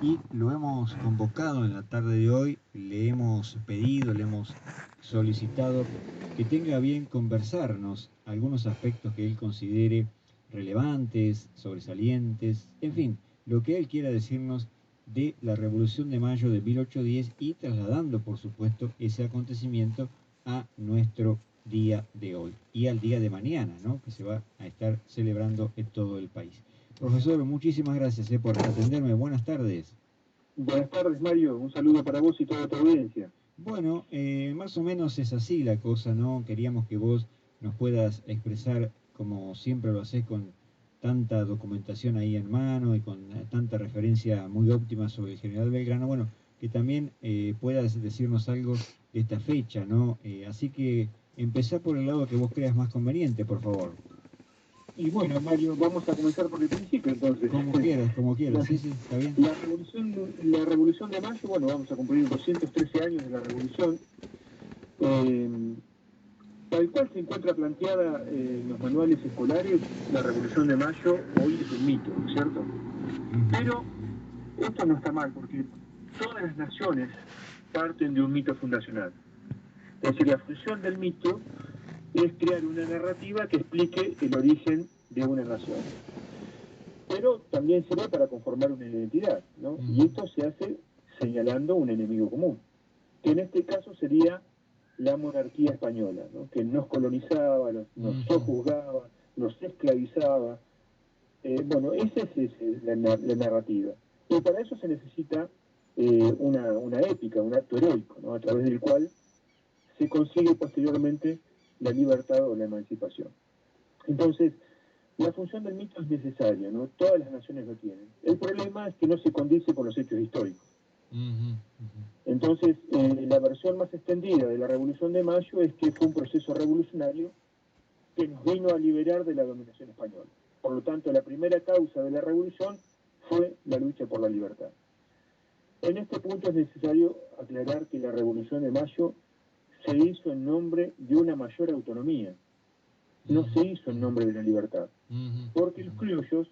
y lo hemos convocado en la tarde de hoy, le hemos pedido, le hemos solicitado que tenga a bien conversarnos algunos aspectos que él considere relevantes, sobresalientes, en fin, lo que él quiera decirnos de la Revolución de Mayo de 1810 y trasladando, por supuesto, ese acontecimiento a nuestro día de hoy y al día de mañana, ¿no? Que se va a estar celebrando en todo el país. Profesor, muchísimas gracias por atenderme. Buenas tardes. Buenas tardes, Mario. Un saludo para vos y toda tu audiencia. Bueno, más o menos es así la cosa, ¿no? Queríamos que vos nos puedas expresar, como siempre lo haces, con tanta documentación ahí en mano y con tanta referencia muy óptima sobre el general Belgrano, bueno, que también puedas decirnos algo de esta fecha, ¿no? Así que empezá por el lado que vos creas más conveniente, por favor. Y bueno, Mario, vamos a comenzar por el principio entonces. Como quieras, La, sí, sí, está bien. la revolución de mayo, bueno, vamos a cumplir 213 años de la revolución. Eh, Tal cual se encuentra planteada en los manuales escolares, la revolución de mayo hoy es un mito, ¿no es cierto? Ujú, Pero esto no está mal porque todas las naciones parten de un mito fundacional. Es decir, la función del mito es crear una narrativa que explique el origen de una nación. Pero también sirve para conformar una identidad, ¿no? Y ujú, esto se hace señalando un enemigo común, que en este caso sería la monarquía española, ¿no? Que nos colonizaba, nos ujú, sojuzgaba, nos esclavizaba. Bueno, esa es la narrativa. Y para eso se necesita una épica, un acto heroico, ¿no? A través del cual se consigue posteriormente la libertad o la emancipación. Entonces, la función del mito es necesaria, ¿no? Todas las naciones lo tienen. El problema es que no se condice con los hechos históricos. ujú, ujú. Entonces, la versión más extendida de la Revolución de Mayo es que fue un proceso revolucionario que nos vino a liberar de la dominación española. Por lo tanto, la primera causa de la revolución fue la lucha por la libertad. En este punto es necesario aclarar que la Revolución de Mayo se hizo en nombre de una mayor autonomía, no Ujú, se hizo en ujú, nombre de la libertad, ujú, porque los ujú, criollos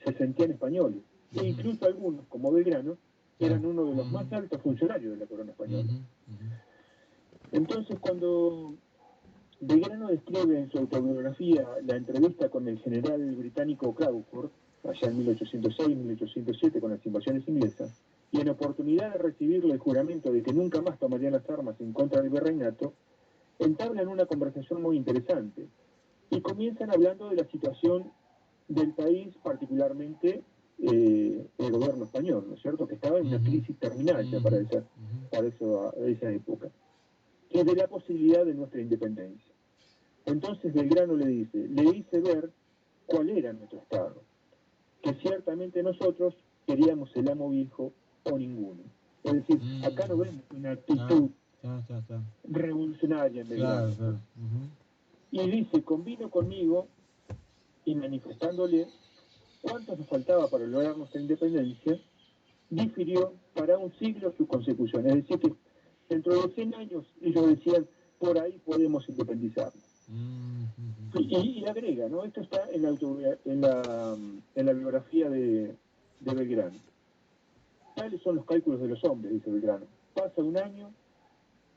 se sentían españoles, e ujú. incluso algunos, como Belgrano, Claro. eran uno de los Ujú, más altos funcionarios de la corona española. ujú, ujú, Entonces, cuando Belgrano describe en su autobiografía la entrevista con el general británico Crawford, allá en 1806-1807 con las invasiones inglesas, y en oportunidad de recibirle el juramento de que nunca más tomarían las armas en contra del virreinato, entablan una conversación muy interesante y comienzan hablando de la situación del país, particularmente el gobierno español, ¿no es cierto?, que estaba en una ujú, crisis terminal ya ujú, ujú. para esa época, y de la posibilidad de nuestra independencia. Entonces Belgrano le hice ver cuál era nuestro estado, que ciertamente nosotros queríamos el amo viejo o ninguno. Es decir, acá no Mm, vemos una ah, actitud está. revolucionaria en Claro, Belgrano, ¿no? claro. Ujú, Y dice, convino conmigo y manifestándole cuánto nos faltaba para lograr nuestra independencia, difirió para un siglo su consecución. Es decir, que dentro de 100 años ellos decían, por ahí podemos independizarnos. mm, ujú, Y agrega, ¿no? Esto está en la biografía de Belgrano. Tales son los cálculos de los hombres, dice Belgrano. Pasa un año,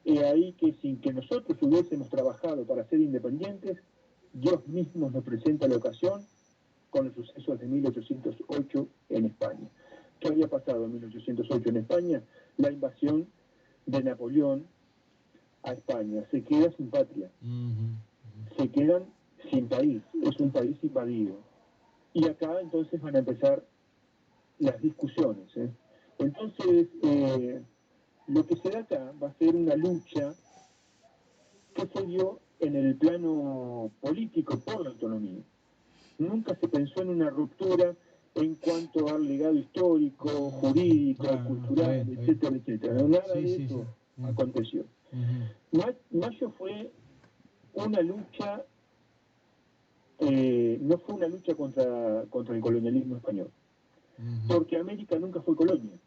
y ahí que sin que nosotros hubiésemos trabajado para ser independientes, Dios mismo nos presenta la ocasión con los sucesos de 1808 en España. ¿Qué había pasado en 1808 en España? La invasión de Napoleón a España. Se queda sin patria, ujú, se quedan sin país, es un país invadido. Y acá entonces van a empezar las discusiones. ¿Eh? Entonces, lo que se da acá va a ser una lucha que se dio en el plano político por la autonomía. Nunca se pensó en una ruptura en cuanto al legado histórico, ujú. jurídico, Claro, no, cultural, está bien. etcétera, etcétera. Claro. Nada Sí, de sí, sí. eso Mm, aconteció. ujú, Mayo fue una lucha, no fue una lucha contra el colonialismo español, ujú, porque América nunca fue colonia.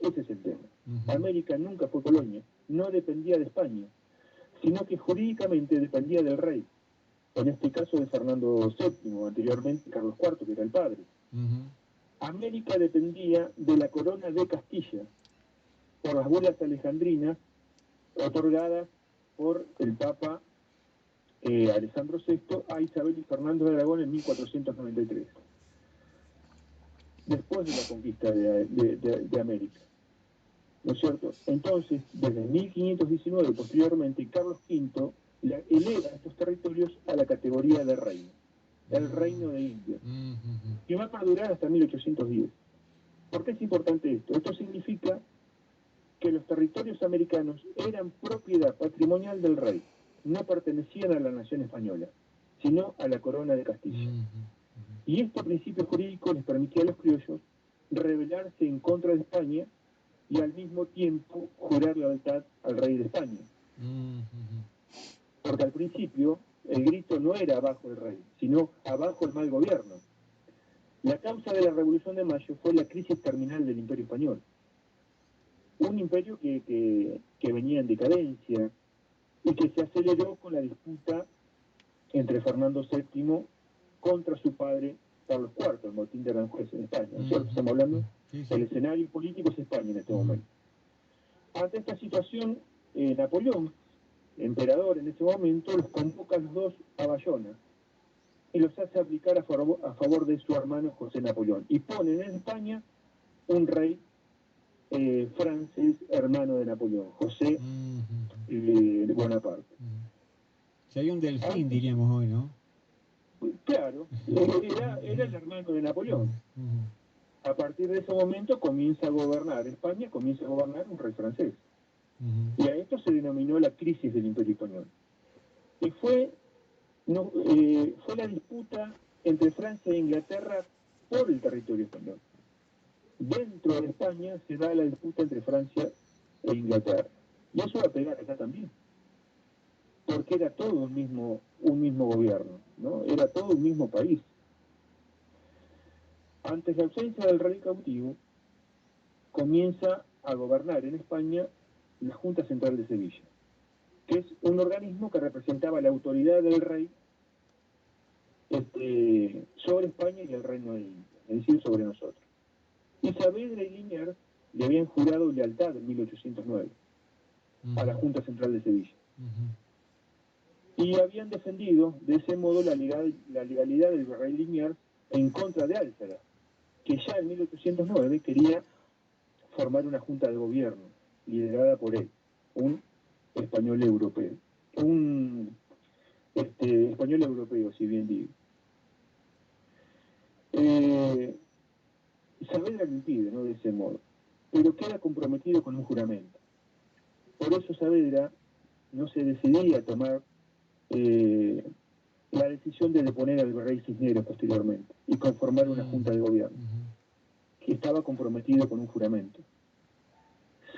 Ese es el tema. ujú, América nunca fue colonia, no dependía de España, sino que jurídicamente dependía del rey, en este caso de Fernando VII, anteriormente Carlos IV, que era el padre. ujú. América dependía de la corona de Castilla por las bulas alejandrinas otorgadas por el Papa Alejandro VI a Isabel y Fernando de Aragón en 1493, después de la conquista de América, ¿no es cierto? Entonces, desde 1519, posteriormente, Carlos V eleva estos territorios a la categoría de reino, el Reino de India, que va a perdurar hasta 1810. ¿Por qué es importante esto? Esto significa que los territorios americanos eran propiedad patrimonial del rey, no pertenecían a la nación española, sino a la corona de Castilla. Y este principio jurídico les permitía a los criollos rebelarse en contra de España y al mismo tiempo jurar lealtad al rey de España. Porque al principio el grito no era abajo el rey, sino abajo el mal gobierno. La causa de la Revolución de Mayo fue la crisis terminal del Imperio Español. Un imperio que venía en decadencia y que se aceleró con la disputa entre Fernando VII contra su padre Carlos IV, el motín de Aranjuez en España, ¿no es cierto? Estamos hablando del escenario político es España en este momento. Ante esta situación, Napoleón, emperador en ese momento, los convoca a los dos a Bayona y los hace aplicar a favor de su hermano José Napoleón. Y ponen en España un rey francés, hermano de Napoleón, José Bonaparte. Si hay un delfín, diríamos hoy, ¿no? Claro, era el hermano de Napoleón. A partir de ese momento comienza a gobernar España, comienza a gobernar un rey francés. Y a esto se denominó la crisis del Imperio Español. Y fue la disputa entre Francia e Inglaterra por el territorio español. Dentro de España se da la disputa entre Francia e Inglaterra. Y eso va a pegar acá también. Porque era todo un mismo gobierno, ¿no? Era todo un mismo país. Ante la ausencia del rey cautivo, comienza a gobernar en España la Junta Central de Sevilla, que es un organismo que representaba la autoridad del rey sobre España y el Reino de India, es decir, sobre nosotros. Y Saavedra y Liniers le habían jurado lealtad en 1809 a la Junta Central de Sevilla. Y habían defendido de ese modo la legalidad del rey Liniers en contra de Álzara, que ya en 1809 quería formar una junta de gobierno liderada por él, un español europeo. Español europeo, si bien digo. Saavedra lo impide, ¿no? De ese modo, pero queda comprometido con un juramento. Por eso Saavedra no se decidía a tomar la decisión de deponer al rey Cisneros posteriormente y conformar una junta de gobierno, que estaba comprometido con un juramento.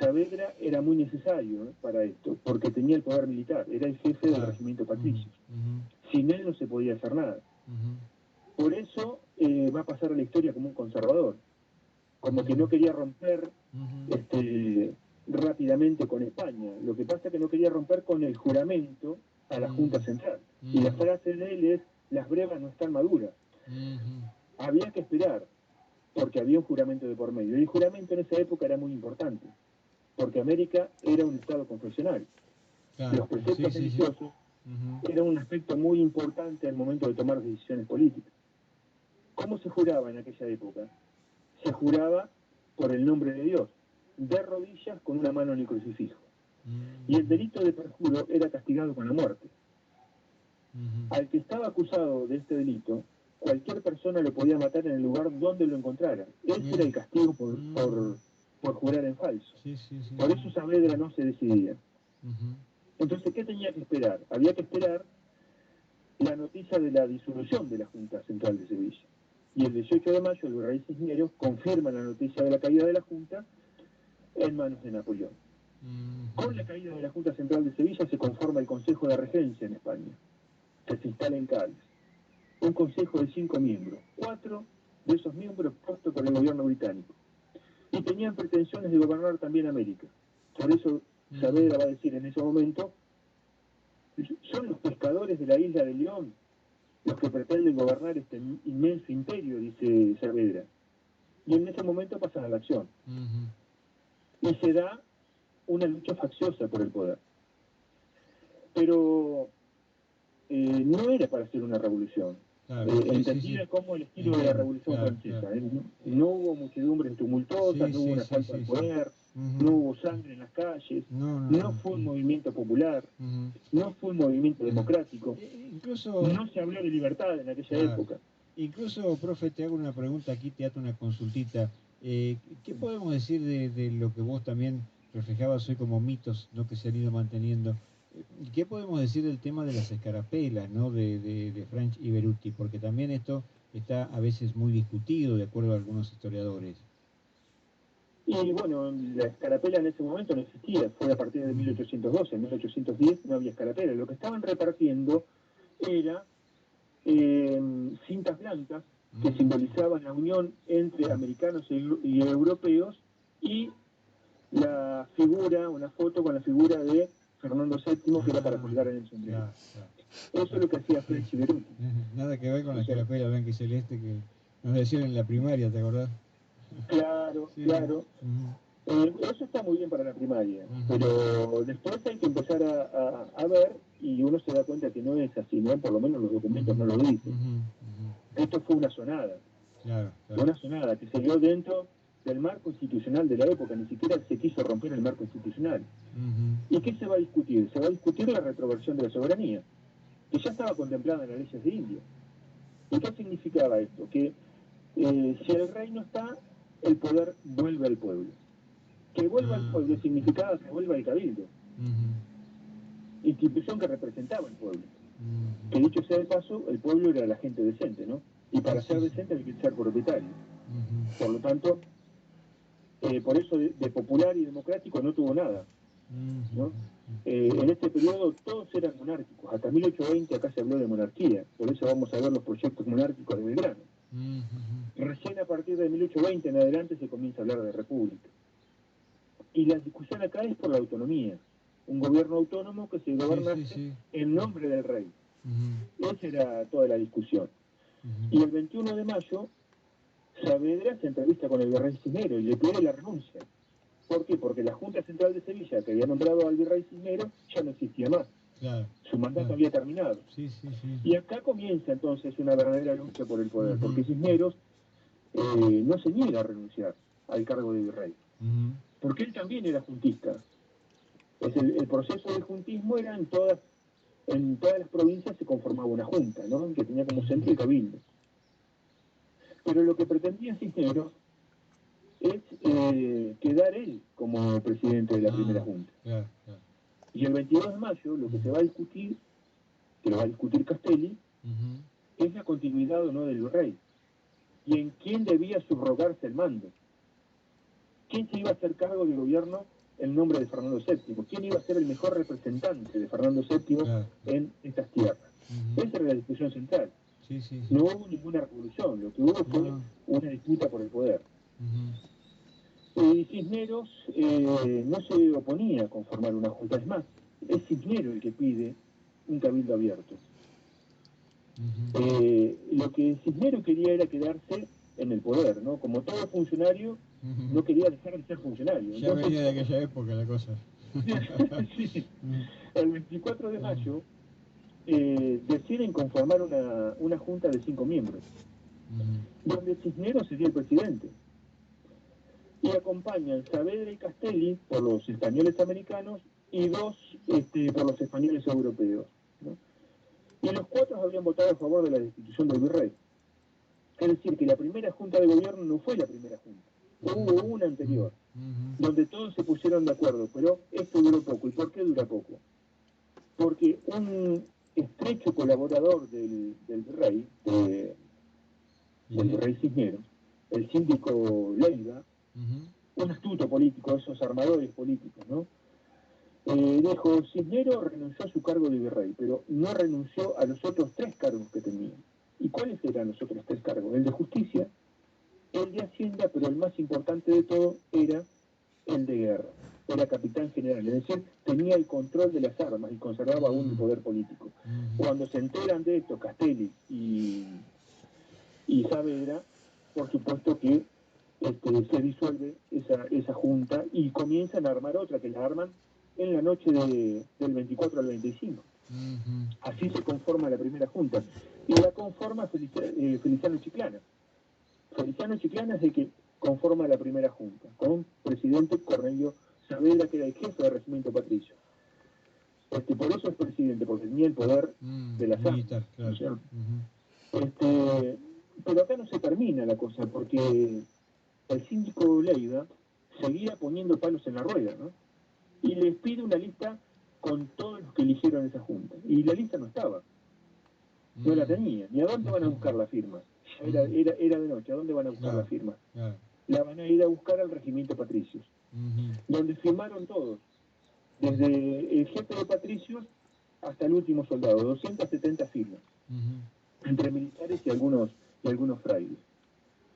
Saavedra era muy necesario para esto, porque tenía el poder militar, era el jefe del regimiento patricio. Sin él no se podía hacer nada. Por eso va a pasar a la historia como un conservador, como que no quería romper rápidamente con España. Lo que pasa es que no quería romper con el juramento a la Junta Central. Y la frase de él es: las brevas no están maduras. Había que esperar, porque había un juramento de por medio. Y el juramento en esa época era muy importante, porque América era un estado confesional. Claro, los preceptos religiosos eran un aspecto muy importante al momento de tomar decisiones políticas. ¿Cómo se juraba en aquella época? Se juraba por el nombre de Dios, de rodillas con una mano en el crucifijo. Y el delito de perjuro era castigado con la muerte. Al que estaba acusado de este delito, cualquier persona lo podía matar en el lugar donde lo encontrara. Ese era el castigo por jurar en falso. Por eso Saavedra no se decidía. Entonces, ¿qué tenía que esperar? Había que esperar la noticia de la disolución de la Junta Central de Sevilla. Y el 18 de mayo el rey Cisneros confirma la noticia de la caída de la Junta en manos de Napoleón. Con la caída de la Junta Central de Sevilla se conforma el Consejo de Regencia en España, que se instala en Cádiz. Un consejo de 5 miembros, 4 de esos miembros puestos por el gobierno británico. Y tenían pretensiones de gobernar también América. Por eso Saavedra va a decir en ese momento: son los pescadores de la isla de León los que pretenden gobernar este inmenso imperio, dice Saavedra. y en ese momento pasan a la acción. Y se da una lucha facciosa por el poder. Pero no era para hacer una revolución. Claro, Entendida como el estilo de la Revolución Francesa. Claro. No hubo muchedumbres tumultuosas, no hubo un asalto al poder, no hubo sangre en las calles, no fue un movimiento popular, no fue un movimiento democrático, incluso no se habló de libertad en aquella época. Incluso, profe, te hago una pregunta aquí, te hago una consultita. ¿Qué podemos decir de lo que vos también reflejabas hoy como mitos, ¿no?, que se han ido manteniendo? ¿Qué podemos decir del tema de las escarapelas, ¿no?, de French y Beruti? Porque también esto está a veces muy discutido, de acuerdo a algunos historiadores. Y bueno, la escarapela en ese momento no existía, fue a partir de 1812, en 1810 no había escarapela. Lo que estaban repartiendo era cintas blancas que simbolizaban la unión entre americanos y europeos, y la figura, una foto con la figura de Fernando VII, que era para colgar en el sombrero. Eso es lo que hacía French y Beruti. Nada que ver con la escarapela blanca y celeste que nos decían en la primaria, ¿te acordás? Claro, sí. Claro. Eso está muy bien para la primaria, pero después hay que empezar a ver, y uno se da cuenta que no es así, ¿no? Por lo menos los documentos no lo dicen. Esto fue una sonada. Claro. Una sonada que se dio dentro del marco institucional de la época, ni siquiera se quiso romper el marco institucional. ¿Y qué se va a discutir? Se va a discutir la retroversión de la soberanía, que ya estaba contemplada en las leyes de India. ¿Y qué significaba esto? Que si el rey no está, el poder vuelve al pueblo. Que vuelva al pueblo significaba que vuelva al cabildo, institución que representaba al pueblo. Que dicho sea de paso, el pueblo era la gente decente, ¿no? Y para ser decente hay que ser propietario. Por lo tanto, por eso de popular y democrático no tuvo nada, ¿no? En este periodo todos eran monárquicos. Hasta 1820 acá se habló de monarquía. Por eso vamos a ver los proyectos monárquicos de Belgrano. Recién a partir de 1820 en adelante se comienza a hablar de república. Y la discusión acá es por la autonomía. Un gobierno autónomo que se gobernase en nombre del rey. Esa era toda la discusión. Y el 21 de mayo, Saavedra se entrevista con el virrey Cisneros y le pide la renuncia. ¿Por qué? Porque la Junta Central de Sevilla, que había nombrado al virrey Cisneros, ya no existía más. Su mandato había terminado. Y acá comienza entonces una verdadera lucha por el poder, porque Cisneros no se niega a renunciar al cargo de virrey. Porque él también era juntista. El proceso del juntismo era en todas las provincias se conformaba una junta, ¿no?, que tenía como centro el cabildo. Pero lo que pretendía Cisneros es quedar él como presidente de la primera junta. Y el 22 de mayo lo que se va a discutir, que lo va a discutir Castelli, es la continuidad o no del virrey. Y en quién debía subrogarse el mando. ¿Quién se iba a hacer cargo del gobierno en nombre de Fernando VII? ¿Quién iba a ser el mejor representante de Fernando VII en estas tierras? Esa era la discusión central. No hubo ninguna revolución, lo que hubo fue una disputa por el poder. Y Cisneros no se oponía a conformar una junta, es más, es Cisneros el que pide un cabildo abierto. Lo que Cisneros quería era quedarse en el poder, ¿no? Como todo funcionario, no quería dejar de ser funcionario. Ya venía de aquella época la cosa. Sí. El 24 de mayo deciden conformar una junta de 5 miembros, donde Cisneros sería el presidente. Y acompañan Saavedra y Castelli por los españoles americanos y dos por los españoles europeos, ¿no? Y los 4 habían votado a favor de la destitución del virrey. Es decir, que la primera junta de gobierno no fue la primera junta. Hubo una anterior, donde todos se pusieron de acuerdo, pero esto duró poco. ¿Y por qué dura poco? Porque un estrecho colaborador del virrey, del virrey Cisneros, el síndico Leiva, un astuto político, esos armadores políticos, ¿no? Dijo, Cisneros renunció a su cargo de virrey, pero no renunció a los otros 3 cargos que tenía. ¿Y cuáles eran los otros 3 cargos? El de justicia, el de hacienda, pero el más importante de todo era el de guerra. Era capitán general, es decir, tenía el control de las armas y conservaba aún el poder político. Cuando se enteran de esto Castelli y Saavedra, por supuesto que se disuelve esa junta y comienzan a armar otra, que la arman en la noche del 24 al 25. Así se conforma la primera junta. Y la conforma Feliciano Chiclana. Feliciano Chiclana es el que conforma la primera junta, con presidente Cornelio Saavedra, que era el jefe del regimiento patricio. Por eso es presidente, porque tenía el poder de la militar, claro. Pero acá no se termina la cosa, porque el síndico Leiva seguía poniendo palos en la rueda, ¿no? Y les pide una lista con todos los que eligieron esa junta. Y la lista no estaba. No la tenía. ¿Ni a dónde van a buscar las firmas? Era de noche. ¿A dónde van a buscar las firmas? La van a ir a buscar al regimiento Patricios, donde firmaron todos, desde el jefe de Patricios hasta el último soldado, 270 firmas, entre militares y algunos frailes.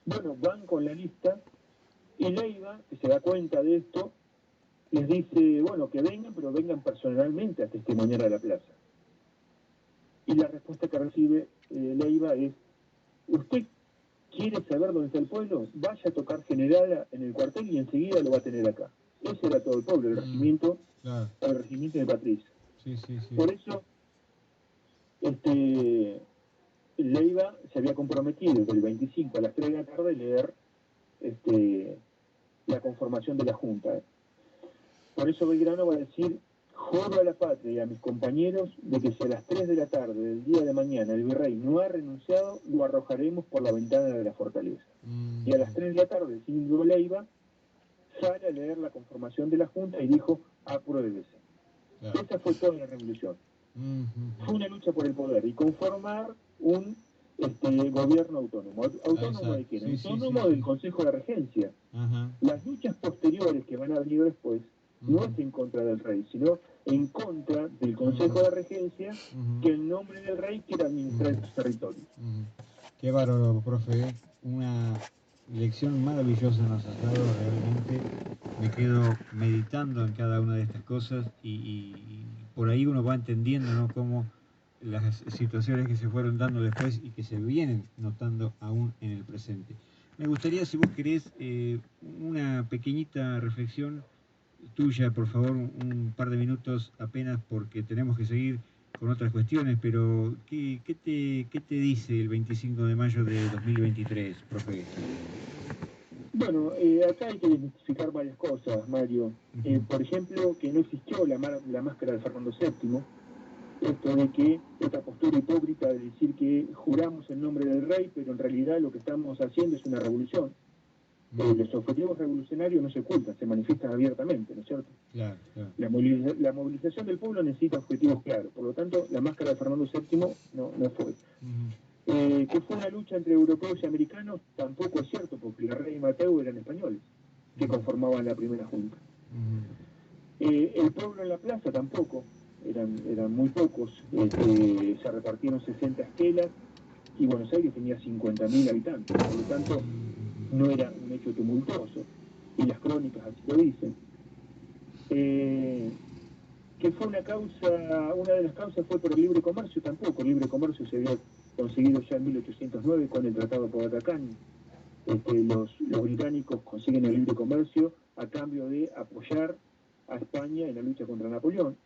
Bueno, van con la lista y Leiva, que se da cuenta de esto, les dice, bueno, que vengan, pero vengan personalmente a testimoniar a la plaza. Y la respuesta que recibe Leiva es, ¿usted quiere saber dónde está el pueblo? Vaya a tocar general en el cuartel y enseguida lo va a tener acá. Ese era todo el pueblo, el regimiento, el regimiento de Patricio. Sí. Por eso, Leiva se había comprometido el 25 a las 3 de la tarde leer la conformación de la Junta. Por eso Belgrano va a decir, juro a la patria y a mis compañeros de que si a las 3 de la tarde del día de mañana el virrey no ha renunciado, lo arrojaremos por la ventana de la fortaleza. Y a las 3 de la tarde, Síndico Leiva sale a leer la conformación de la Junta y dijo, apruébese. Esa fue toda la revolución. Fue una lucha por el poder y conformar un gobierno autónomo. ¿Autónomo de quién? Autónomo del Consejo de Regencia. Las luchas posteriores que van a venir después no es en contra del rey, sino en contra del Consejo de Regencia, que en nombre del rey quiere administrar estos territorios. Qué bárbaro, profe. Una lección maravillosa nos has dado, realmente. Me quedo meditando en cada una de estas cosas y por ahí uno va entendiendo, ¿no?, cómo las situaciones que se fueron dando después y que se vienen notando aún en el presente. Me gustaría, si vos querés, una pequeñita reflexión tuya, por favor, un par de minutos apenas, porque tenemos que seguir con otras cuestiones, pero ¿qué te dice el 25 de mayo de 2023, profe? Bueno, acá hay que identificar varias cosas, Mario. Por ejemplo, que no existió la máscara de Fernando VII, esto de que esta postura hipócrita de decir que juramos en nombre del rey, pero en realidad lo que estamos haciendo es una revolución. Los objetivos revolucionarios no se ocultan, se manifiestan abiertamente, ¿no es cierto? Claro. La movilización del pueblo necesita objetivos claros, por lo tanto, la máscara de Fernando VII no fue. Que fue una lucha entre europeos y americanos, tampoco es cierto, porque el rey y Mateo eran españoles, que conformaban la primera junta. El pueblo en la plaza tampoco, eran muy pocos, se repartieron 60 esquelas, y Buenos Aires tenía 50.000 habitantes, por lo tanto, no era un hecho tumultuoso, y las crónicas así lo dicen. Que fue una de las causas fue por el libre comercio, tampoco. El libre comercio se había conseguido ya en 1809 con el Tratado de Pogatacán. Los británicos consiguen el libre comercio a cambio de apoyar a España en la lucha contra Napoleón.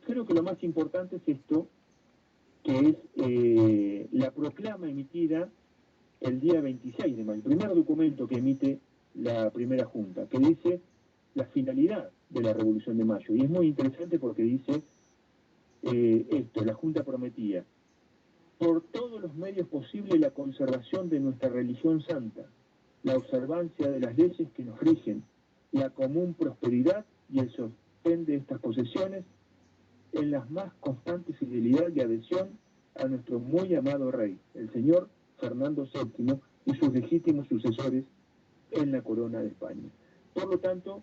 Creo que lo más importante es esto, que es la proclama emitida el día 26 de mayo, el primer documento que emite la primera junta, que dice la finalidad de la Revolución de Mayo. Y es muy interesante porque dice esto, la Junta prometía, por todos los medios posibles, la conservación de nuestra religión santa, la observancia de las leyes que nos rigen, la común prosperidad y el sostén de estas posesiones en la más constante fidelidad y adhesión a nuestro muy amado rey, el señor Fernando VII, y sus legítimos sucesores en la corona de España. Por lo tanto,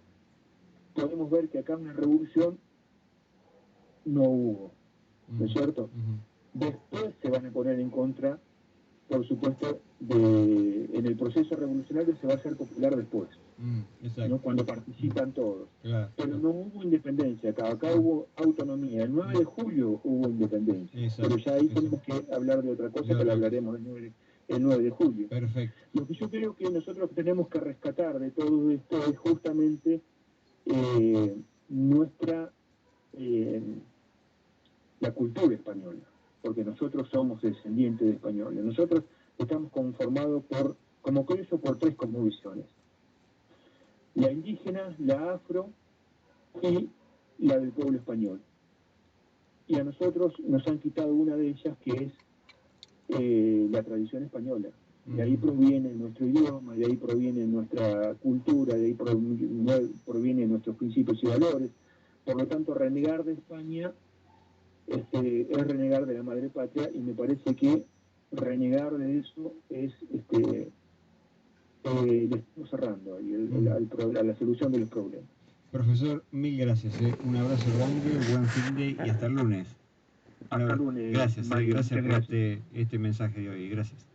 podemos ver que acá una revolución no hubo, ¿no es cierto? Después se van a poner en contra, por supuesto, en el proceso revolucionario se va a hacer popular después, ¿no?, cuando participan todos. Pero no hubo independencia acá hubo autonomía. El 9 de julio hubo independencia, pero ya ahí tenemos que hablar de otra cosa, que la hablaremos el el 9 de julio. Perfecto. Lo que yo creo que nosotros tenemos que rescatar de todo esto es justamente nuestra la cultura española, porque nosotros somos descendientes de españoles. Nosotros estamos conformados como creo, por 3 cosmovisiones: la indígena, la afro y la del pueblo español. Y a nosotros nos han quitado una de ellas, que es la tradición española. De ahí proviene nuestro idioma, de ahí proviene nuestra cultura, de ahí provienen nuestros principios y valores. Por lo tanto, renegar de España es renegar de la madre patria, y me parece que renegar de eso es le estamos cerrando a la solución de los problemas. Profesor, mil gracias. Un abrazo grande, buen fin de y hasta el lunes. Hasta el lunes. Gracias, Mario, gracias por este mensaje de hoy. Gracias.